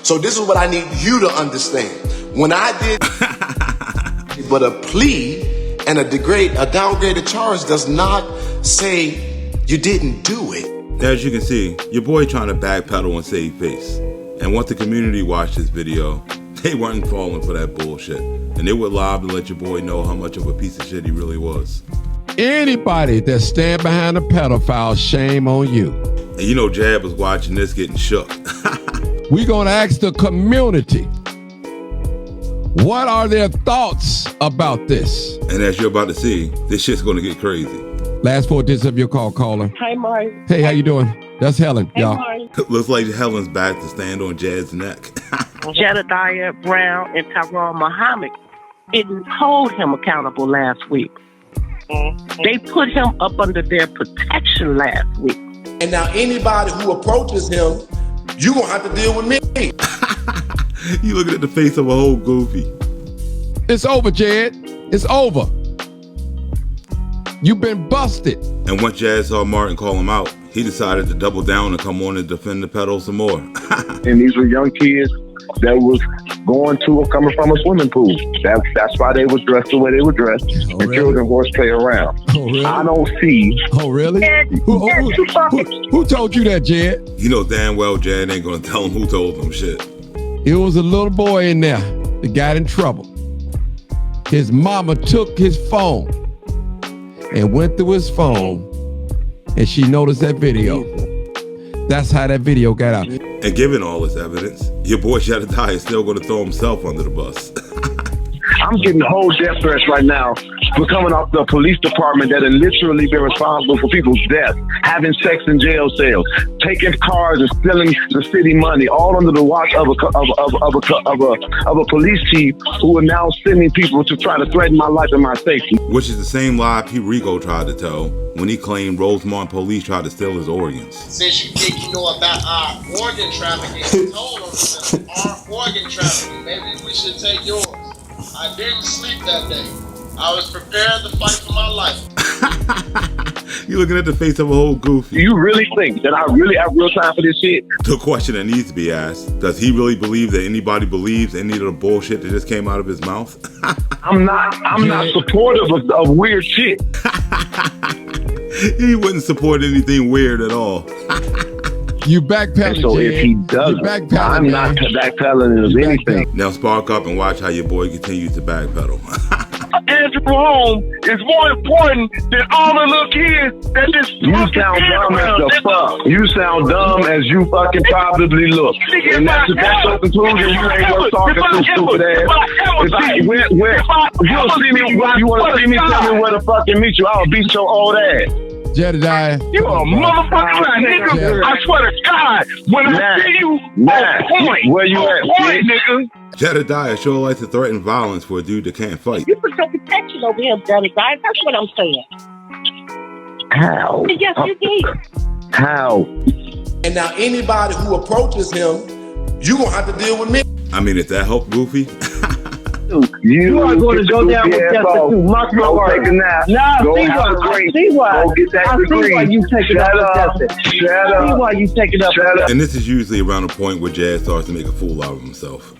So this is what I need you to understand. When I did, but a plea and a downgraded charge does not say you didn't do it. As you can see, your boy trying to backpedal and save face. And once the community watched this video, they weren't falling for that bullshit. And they would live to let your boy know how much of a piece of shit he really was. Anybody that stand behind a pedophile, shame on you. And you know Jab was watching this getting shook. We're gonna ask the community, what are their thoughts about this? And as you're about to see, this shit's gonna get crazy. Last 4 digits of your call, caller. Hi, Mark. Hey, how you doing? That's Helen, y'all. Looks like Helen's back to stand on Jad's neck. Jedidiah Brown and Tyrone Muhammad didn't hold him accountable last week. They put him up under their protection last week. And now anybody who approaches him, you're going to have to deal with me. You looking at the face of a whole goofy. It's over, Jed. It's over. You've been busted. And once Jad saw Martin call him out, he decided to double down and come on and defend the pedo some more. And these were young kids that was going to or coming from a swimming pool. That's why they was dressed the way they were dressed. Oh, and children horseplay around. Oh, really? I don't see. Oh, really? Who told you that, Jed? You know damn well Jad ain't gonna tell him who told him shit. It was a little boy in there that got in trouble. His mama took his phone and went through his phone, and she noticed that video. That's how that video got out. And given all this evidence, your boy Jedidiah is still going to throw himself under the bus. I'm getting whole death threats right now for coming off the police department that have literally been responsible for people's deaths, having sex in jail cells, taking cars and stealing the city money, all under the watch of a police chief who are now sending people to try to threaten my life and my safety. Which is the same lie p.rico tried to tell when he claimed Rosemont police tried to steal his organs. Since you think you know about our organ trafficking, told them our organ trafficking, maybe we should take yours. I didn't sleep that day. I was prepared to fight for my life. You looking at the face of a whole goofy. You really think that I really have real time for this shit? The question that needs to be asked, does he really believe that anybody believes any of the bullshit that just came out of his mouth? I'm not supportive of weird shit. He wouldn't support anything weird at all. You backpedaling, so if he does, I'm not backpedaling of anything. Now spark up and watch how your boy continues to backpedal. Andrew home is more important than all the little kids that just you sound dumb as the fuck. You sound dumb as you fucking probably look. And that's your conclusion. You ain't worth talking to, stupid ass. You don't see me, you want to see me, tell me where to fucking meet you. I'll beat your old ass. Jedidiah. You a motherfucking nigga. I swear to God, when I see you on point. Where you at, nigga? Jedidiah sure likes to threaten violence for a dude that can't fight. You put some protection over him, Jedidiah. That's what I'm saying. How? Yes, you did. How? And now anybody who approaches him, you gonna have to deal with me. I mean, if that helped Goofy. You are going to go down with Justin too. Mark my word. Take a nap. Nah, go see have why. a drink. See why. Go get that degree. I see why you take it up with Justin. Shut up. See why you take it up with Justin. And this is usually around the point where Jazz starts to make a fool out of himself.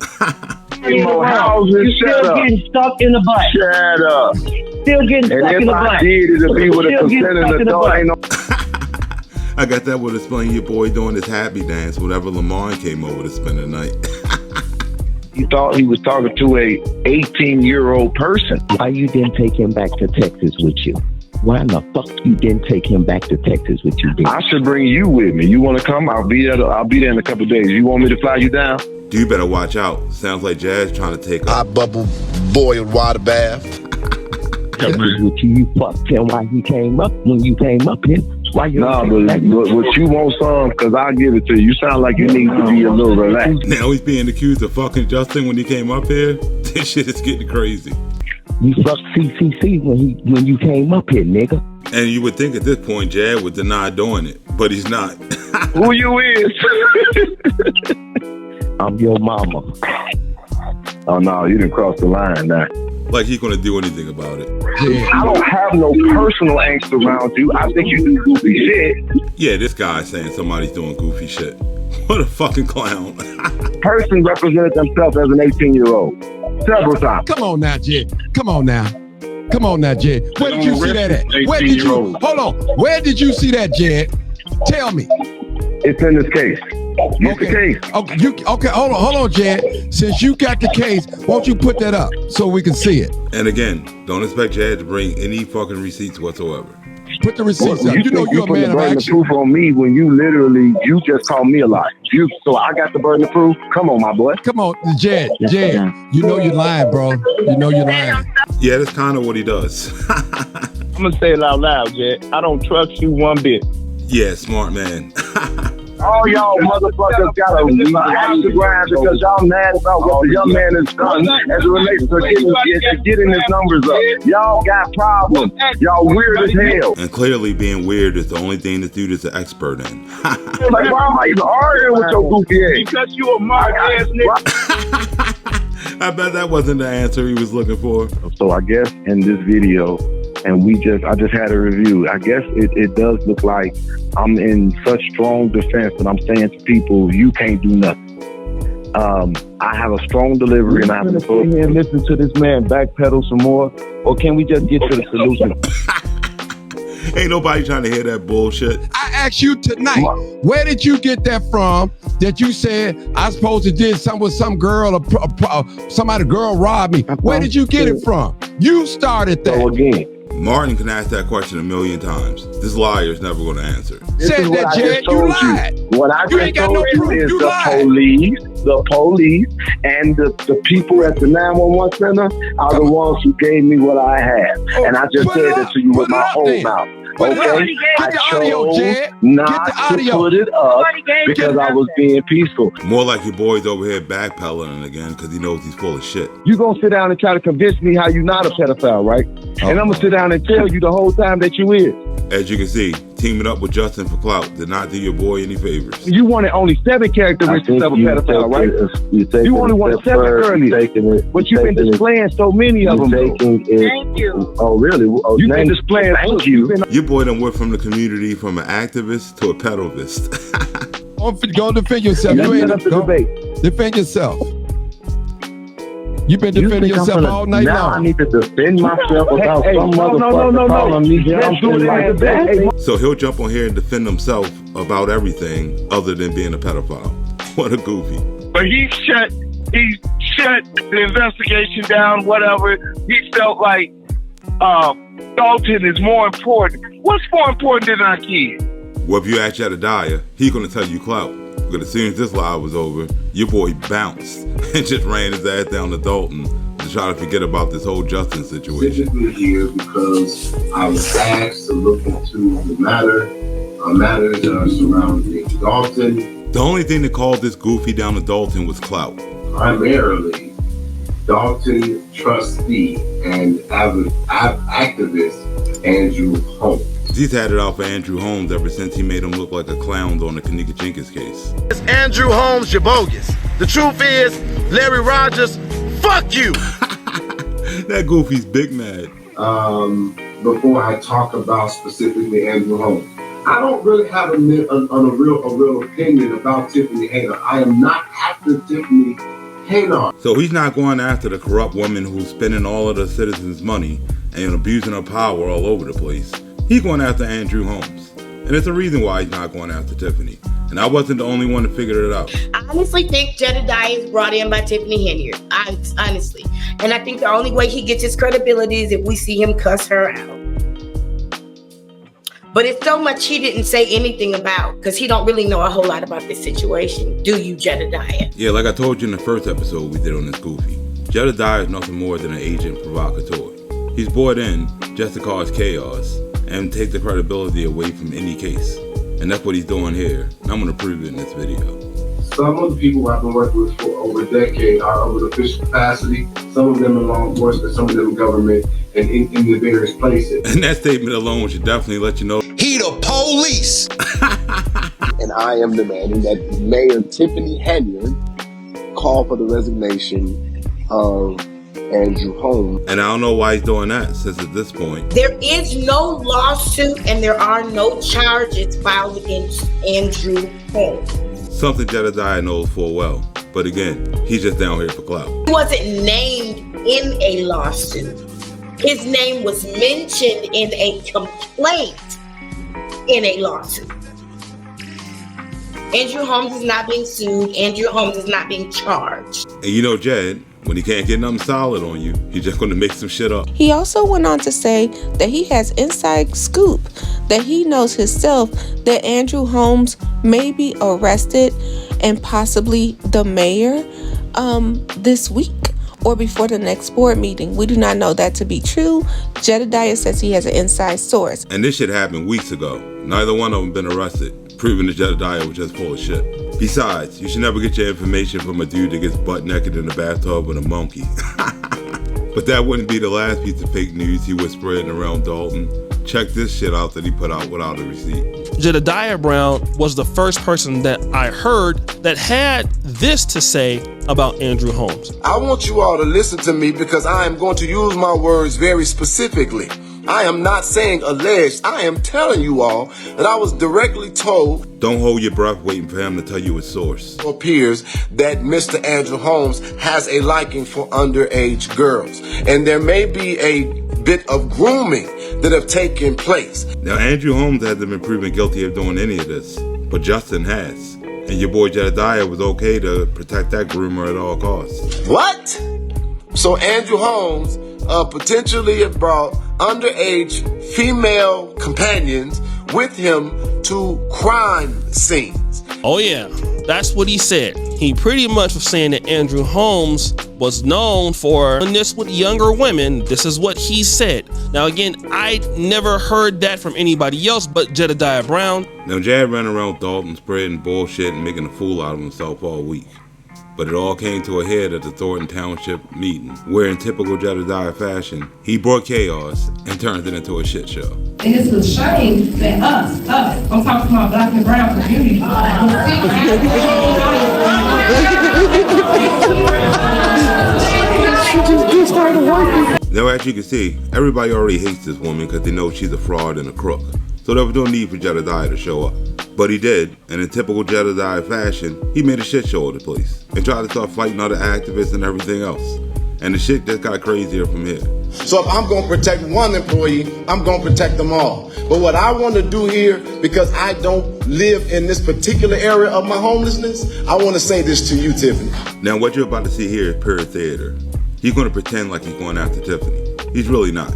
You're still getting stuck in the butt. Shut up. Still getting stuck in the butt. And if I did, it'd be with a consenting adult. Ain't no. I got that would explain your boy doing his happy dance whenever Lamar came over to spend the night. He thought he was talking to a 18-year-old person. Why you didn't take him back to Texas with you? Why in the fuck you didn't take him back to Texas with you, bitch? I should bring you with me. You want to come? I'll be there in a couple of days. You want me to fly you down? You better watch out. Sounds like Jazz trying to take hot bubble boiled water bath. Texas with you, you fucked him while he came up. When you came up here, why you? Nah, but you want some? Because I'll give it to you. You sound like you need to be a little relaxed. Now he's being accused of fucking Justin when he came up here. This shit is getting crazy. You fucked CCC when you came up here, nigga. And you would think at this point Jad would deny doing it, but he's not. Who you is? I'm your mama. Oh no, you didn't cross the line now. Like he's gonna do anything about it. Yeah. I don't have no personal angst around you. I think you do goofy shit. Yeah, this guy's saying somebody's doing goofy shit. What a fucking clown. Person represented themselves as an 18-year-old several times. Come on now, Jed. Come on now, Jed. Where did you see that at? Where did you? Hold on. Where did you see that, Jed? Tell me. It's in this case. Get the case. Okay. Hold on, Jed. Since you got the case, won't you put that up so we can see it? And again, don't expect Jed to bring any fucking receipts whatsoever. Put the receipts up. You know you're a man of action. Proof on me when you just called me a lie. So I got the burden of proof. Come on, my boy. Come on, Jed. You know you're lying, bro. You know you're lying. Yeah, that's kind of what he does. I'm gonna say it out loud, Jed. I don't trust you one bit. Yeah, smart man. All y'all motherfuckers got a Instagram because y'all mad about what the young man has done as it relates to getting his numbers up. Y'all got problems. Y'all weird as hell. And clearly being weird is the only thing this dude is an expert in. Like, why am I even arguing with your goofy ass? Because you a mark ass nigga. I bet that wasn't the answer he was looking for. So I guess in this video, and I just had a review. I guess it does look like I'm in such strong defense that I'm saying to people, you can't do nothing. I have a strong delivery and I have to go here and listen to this man backpedal some more, or can we just get to the solution? Ain't nobody trying to hear that bullshit. I asked you tonight, where did you get that from that you said I supposed to did something with some girl or somebody girl robbed me? Where did you get it from? You started that. So again, Martin can ask that question 1,000,000 times. This liar is never going to answer. Said that, Jed, you lied. What I you ain't got no proof. is you the lied. police the police and the people at the 911 center are the ones who gave me what I have. And I just said it to you with my whole mouth. Okay, I chose not to put it up because I was being peaceful. More like your boy's over here backpedaling again because he knows he's full of shit. You gonna sit down and try to convince me how you're not a pedophile, right? And I'm gonna sit down and tell you the whole time that you is. As you can see, teaming up with Justin for clout did not do your boy any favors. You wanted only 7 characteristics of a pedophile, right? You only wanted 7 earlier, but you've been displaying so many of them. Thank you. Oh, really? Oh, you've been displaying. Thank you. Your boy done went from the community from an activist to a pedovist. Go defend yourself. You ain't go defend yourself. You've been defending yourself all night long. I need to defend myself about some motherfucker calling me. So he'll jump on here and defend himself about everything other than being a pedophile. What a goofy. But he shut the investigation down, whatever. He felt like Dolton is more important. What's more important than our kids? Well, if you ask Jedidiah, he's going to tell you clout. Because as soon as this live was over, your boy bounced and just ran his ass down to Dolton to try to forget about this whole Justin situation. Specifically here because I was asked to look into the matters that are surrounding Dolton. The only thing that called this goofy down to Dolton was clout. Primarily, Dolton trustee and activist Andrew Holmes. He's had it out for Andrew Holmes ever since he made him look like a clown on the Kanika Jenkins case. It's Andrew Holmes, you're bogus. The truth is, Larry Rogers, fuck you. That goofy's big mad. Before I talk about specifically Andrew Holmes, I don't really have a real opinion about Tiffany Hayner. I am not after Tiffany Hayner. So he's not going after the corrupt woman who's spending all of the citizens' money and abusing her power all over the place. He's going after Andrew Holmes. And there's a reason why he's not going after Tiffany. And I wasn't the only one to figure it out. I honestly think Jedidiah is brought in by Tiffany Hayner. Honestly. And I think the only way he gets his credibility is if we see him cuss her out. But it's so much he didn't say anything about because he don't really know a whole lot about this situation. Do you, Jedidiah? Yeah, like I told you in the first episode we did on this goofy. Jedidiah is nothing more than an agent provocateur. He's brought in just to cause chaos and take the credibility away from any case. And that's what he's doing here. And I'm going to prove it in this video. Some of the people I've been working with for over a decade are over the official capacity. Some of them in law enforcement, some of them in government, and in the various places. And that statement alone should definitely let you know. He the police! And I am demanding that Mayor Tiffany Hayner call for the resignation of Andrew Holmes. And I don't know why he's doing that, since at this point there is no lawsuit and there are no charges filed against Andrew Holmes. Something Jedidiah knows full well. But again, he's just down here for clout. He wasn't named in a lawsuit. His name was mentioned in a complaint in a lawsuit. Andrew Holmes is not being sued. Andrew Holmes is not being charged. And you know Jed, when he can't get nothing solid on you, he's just going to make some shit up. He also went on to say that he has inside scoop, that he knows himself that Andrew Holmes may be arrested and possibly the mayor this week or before the next board meeting. We do not know that to be true. Jedidiah says he has an inside source. And this shit happened weeks ago. Neither one of them been arrested, proving that Jedidiah was just full of shit. Besides, you should never get your information from a dude that gets butt naked in the bathtub with a monkey. But that wouldn't be the last piece of fake news he was spreading around Dolton. Check this shit out that he put out without a receipt. Jedidiah Brown was the first person that I heard that had this to say about Andrew Holmes. I want you all to listen to me because I am going to use my words very specifically. I am not saying alleged. I am telling you all that I was directly told. Don't hold your breath waiting for him to tell you his source. It appears that Mr. Andrew Holmes has a liking for underage girls. And there may be a bit of grooming that have taken place. Now, Andrew Holmes hasn't been proven guilty of doing any of this, but Justin has. And your boy Jedidiah was okay to protect that groomer at all costs. What? So Andrew Holmes potentially have brought underage female companions with him to crime scenes. Oh yeah, that's what he said. he pretty much was saying that Andrew Holmes was known for doing this with younger women. This is what he said. Now again, I never heard that from anybody else but Jedidiah Brown. Now Jad ran around Dolton spreading bullshit and making a fool out of himself all week. But it all came to a head at the Thornton Township meeting, where in typical Jedidiah fashion, he brought chaos and turned it into a shit show. And it's a shame that us, I'm talking about Black and brown community. Now as you can see, everybody already hates this woman because they know she's a fraud and a crook. So there was no need for Jedidiah to show up. But he did, and in typical Jedidiah fashion, he made a shit show of the place and tried to start fighting other activists and everything else. And the shit just got crazier from here. So if I'm gonna protect one employee, I'm gonna protect them all. But what I wanna do here, because I don't live in this particular area of my homelessness, I wanna say this to you, Tiffany. Now what you're about to see here is pure theater. He's gonna pretend like he's going after Tiffany. He's really not.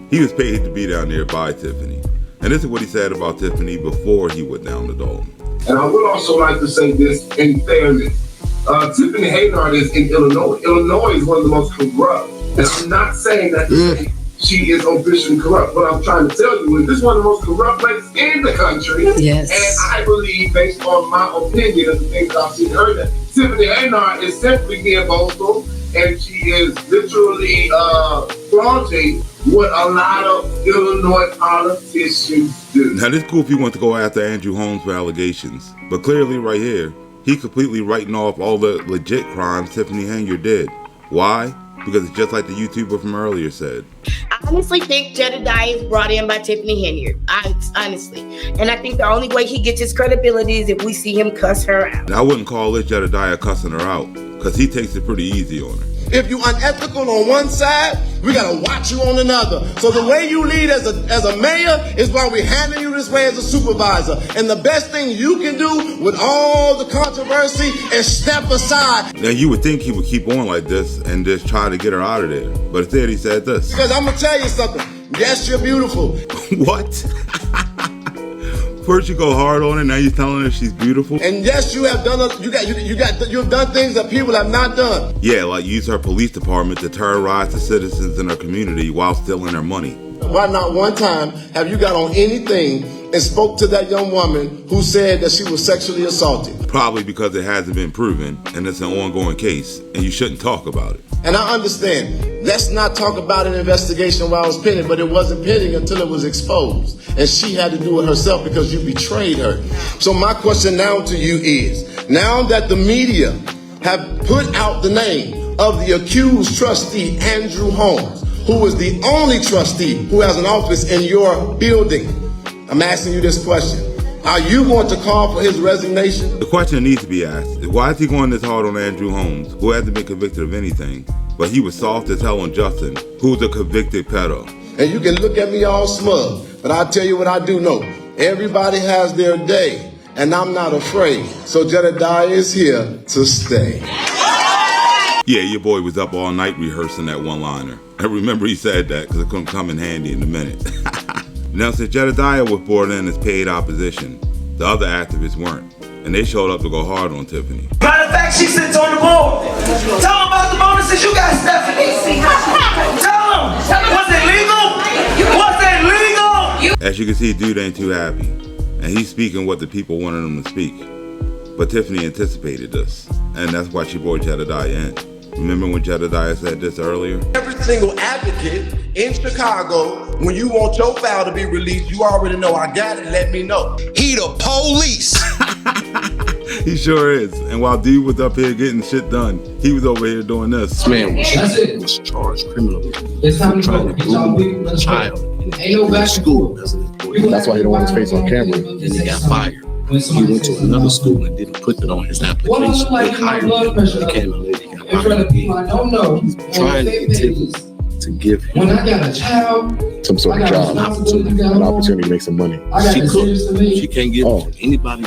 He was paid to be down there by Tiffany. And this is what he said about Tiffany before he went down to Dolton. And I would also like to say this in fairness. Tiffany Haynard is in Illinois. Illinois is one of the most corrupt. And I'm not saying that she is officially corrupt. What I'm trying to tell you is this is one of the most corrupt places in the country. Yes. And I believe, based on my opinion of the things I've seen her, that Tiffany Haynard is simply being boastful, and she is literally flaunting what a lot of Illinois politicians do. Now this goofy wants to go after Andrew Holmes for allegations, but clearly right here, he's completely writing off all the legit crimes Tiffany Haynard did. Why? Because it's just like the YouTuber from earlier said. I honestly think Jedidiah is brought in by Tiffany Haynard. Honestly. And I think the only way he gets his credibility is if we see him cuss her out. Now, I wouldn't call this Jedidiah cussing her out, because he takes it pretty easy on her. If you're unethical on one side, we gotta watch you on another. So the way you lead as a mayor is why we're handling you this way as a supervisor. And the best thing you can do with all the controversy is step aside. Now you would think he would keep on like this and just try to get her out of there. But instead he said this. Because I'm gonna tell you something. Yes, you're beautiful. What? First you go hard on her, now you're telling her she's beautiful. And yes, you have done you've done things that people have not done. Yeah, like use her police department to terrorize the citizens in her community while stealing her money. Why not one time have you got on anything and spoke to that young woman who said that she was sexually assaulted? Probably because it hasn't been proven and it's an ongoing case and you shouldn't talk about it. And I understand. Let's not talk about an investigation while it was pending, but it wasn't pending until it was exposed. And she had to do it herself because you betrayed her. So my question now to you is, now that the media have put out the name of the accused trustee, Andrew Holmes, who is the only trustee who has an office in your building, I'm asking you this question. Are you going to call for his resignation? The question that needs to be asked is, why is he going this hard on Andrew Holmes, who hasn't been convicted of anything, but he was soft as hell on Justin, who's a convicted pedo? And you can look at me all smug, but I'll tell you what I do know. Everybody has their day, and I'm not afraid. So Jedidiah is here to stay. Yeah, your boy was up all night rehearsing that one-liner. I remember he said that because it couldn't come in handy in a minute. Now, since Jedidiah was brought in as paid opposition, the other activists weren't, and they showed up to go hard on Tiffany. Matter of fact, she sits on the board. Tell them about the bonuses you got, Stephanie. Tell them. Was it legal? Was it legal? As you can see, dude ain't too happy, and he's speaking what the people wanted him to speak. But Tiffany anticipated this, and that's why she brought Jedidiah in. Remember when Jedidiah said this earlier? Every single advocate in Chicago, when you want your file to be released, you already know I got it, let me know. He the police. He sure is. And while dude was up here getting shit done, he was over here doing this. This man was charged criminally for trying to groom a child in school as an employee. That's why he don't want his face on camera. And he got fired. He went to another school and didn't put it on his application. They hired him. He became a lady. He's trying to get Tiffany to give him some sort of job, an opportunity to make some money. She could. She can't give anybody.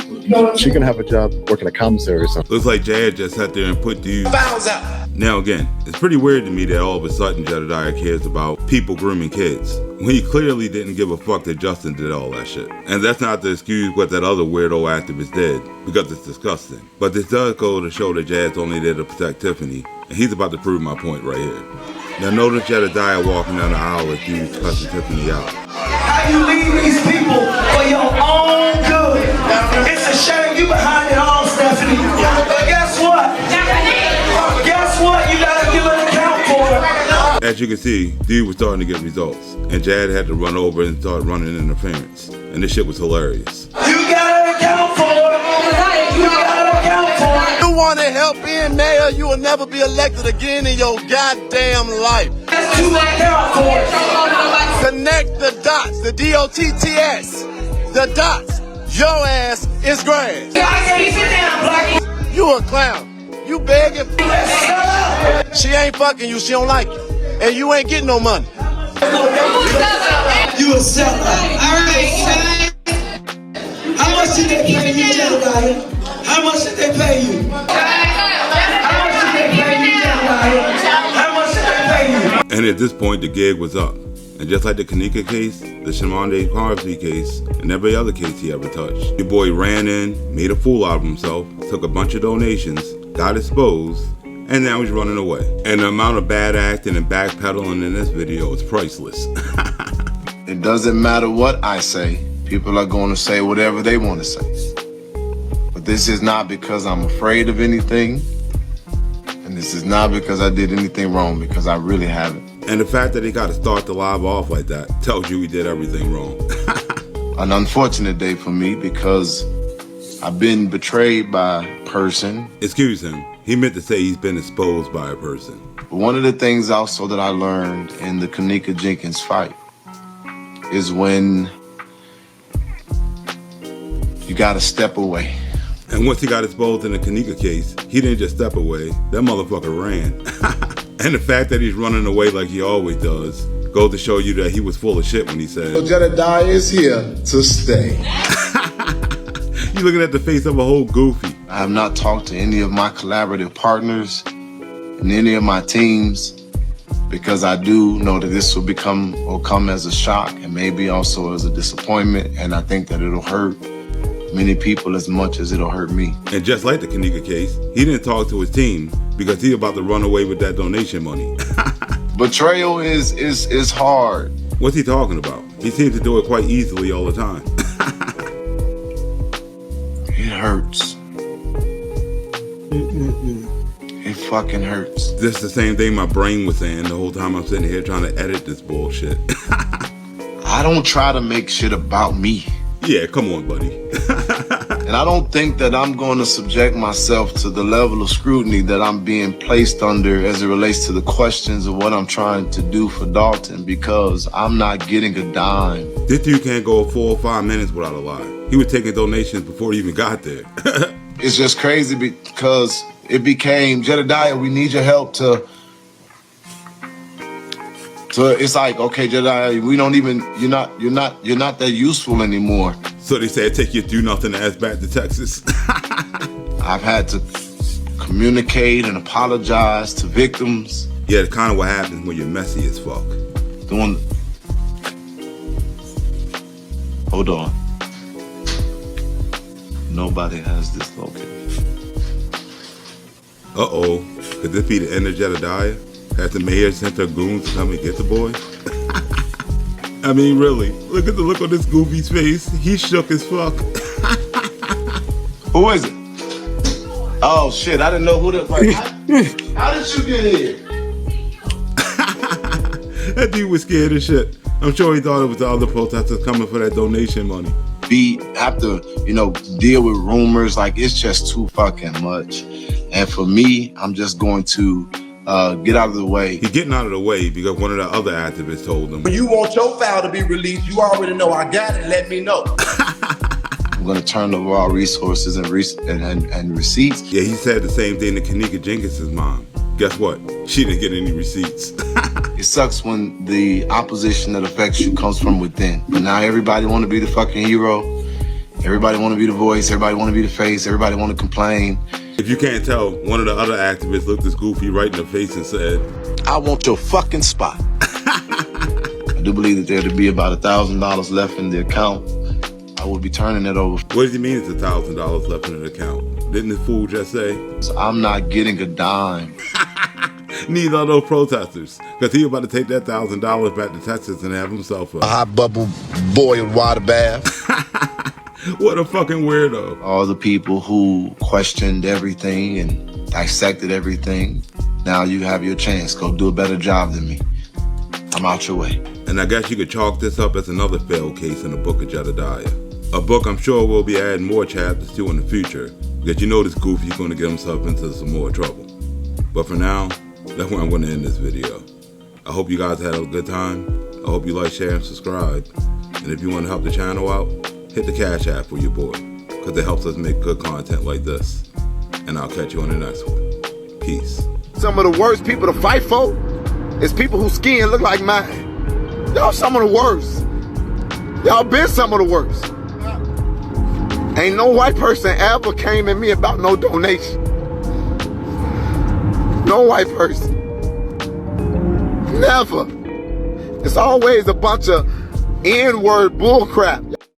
She can have a job working a commissary or something. Looks like Jad just sat there and put dude files out. Now again, it's pretty weird to me that all of a sudden Jedidiah cares about people grooming kids, when he clearly didn't give a fuck that Justin did all that shit. And that's not to excuse what that other weirdo activist did, because it's disgusting. But this does go to show that Jad's only there to protect Tiffany, and he's about to prove my point right here. Now notice Jedidiah walking down the aisle as dudes cussing Tiffany out. How you lead these people for your own good. It's a shame you behind it all, Stephanie. But guess what? Guess what? You gotta give an account for it. As you can see, dude was starting to get results, and Jad had to run over and start running interference, and this shit was hilarious. You gotta account for it. You gotta account for it. You want to help being mayor, you will never be elected again in your goddamn life. That's too much account for it. Connect the dots, the D-O-T-T-S, the dots. Your ass is grass. You a clown. You begging. She ain't fucking you, she don't like you. And you ain't getting no money. You a sellout. Alright, how much did they pay you, Jedidiah? How much did they pay you? How much did they pay you, Jedidiah? How much did they pay you? And at this point, the gig was up. And just like the Kanika case, the Shamonde Carvesy case, and every other case he ever touched, your boy ran in, made a fool out of himself, took a bunch of donations, got exposed, and now he's running away. And the amount of bad acting and backpedaling in this video is priceless. It doesn't matter what I say. People are going to say whatever they want to say. But this is not because I'm afraid of anything. And this is not because I did anything wrong, because I really haven't. And the fact that he got to start the live off like that tells you he did everything wrong. An unfortunate day for me because I've been betrayed by a person. Excuse him. He meant to say he's been exposed by a person. But one of the things also that I learned in the Kanika Jenkins fight is when you got to step away. And once he got exposed in the Kanika case, he didn't just step away. That motherfucker ran. And the fact that he's running away like he always does goes to show you that he was full of shit when he said, Jedidiah is here to stay. You looking at the face of a whole goofy. I have not talked to any of my collaborative partners and any of my teams because I do know that this will come as a shock and maybe also as a disappointment. And I think that it'll hurt many people as much as it'll hurt me. And just like the Kanika case, he didn't talk to his team because he's about to run away with that donation money. Betrayal is hard. What's he talking about? He seems to do it quite easily all the time. It hurts. It fucking hurts. This is the same thing my brain was saying the whole time I'm sitting here trying to edit this bullshit. I don't try to make shit about me. Yeah, come on, buddy. And I don't think that I'm going to subject myself to the level of scrutiny that I'm being placed under as it relates to the questions of what I'm trying to do for Dolton, because I'm not getting a dime. This dude can't go 4 or 5 minutes without a lie. He was taking donations before he even got there. It's just crazy because it became, Jedidiah, we need your help to it's like, okay, Jedidiah, we don't even, you're not that useful anymore. So they said take your do nothing ass back to Texas. I've had to communicate and apologize to victims. Yeah, it's kind of what happens when you're messy as fuck. Hold on. Nobody has this located. Uh-oh. Could this be the end of Jedidiah? Had the mayor sent her goons to come and get the boy? I mean, really, look at the look on this goofy's face. He shook as fuck. Who is it? Oh, shit, I didn't know who that was. How did you get here? That dude was scared as shit. I'm sure he thought it was the other protesters coming for that donation money. Have to, deal with rumors. Like, it's just too fucking much. And for me, I'm just going to get out of the way. He's getting out of the way because one of the other activists told him, when you want your file to be released, you already know I got it. Let me know. I'm going to turn over all resources and receipts. Yeah, he said the same thing to Kanika Jenkins' mom. Guess what? She didn't get any receipts. It sucks when the opposition that affects you comes from within. But now everybody want to be the fucking hero. Everybody want to be the voice. Everybody want to be the face. Everybody want to complain. If you can't tell, one of the other activists looked this goofy right in the face and said, I want your fucking spot. I do believe that there to be about $1,000 left in the account. I will be turning it over. What does he mean it's $1,000 left in the account? Didn't this fool just say? So I'm not getting a dime. Neither are those protesters, because he about to take that $1,000 back to Texas and have himself a hot bubble boiled water bath. What a fucking weirdo. All the people who questioned everything and dissected everything, now you have your chance. Go do a better job than me. I'm out your way. And I guess you could chalk this up as another failed case in the book of Jedidiah. A book I'm sure we'll be adding more chapters to in the future, because you know this goofy's going to get himself into some more trouble. But for now, that's where I'm going to end this video. I hope you guys had a good time. I hope you like, share, and subscribe. And if you want to help the channel out, hit the Cash App for your boy, because it helps us make good content like this. And I'll catch you on the next one. Peace. Some of the worst people to fight for is people whose skin look like mine. Y'all some of the worst. Y'all been some of the worst. Ain't no white person ever came at me about no donation. No white person. Never. It's always a bunch of N-word bullcrap.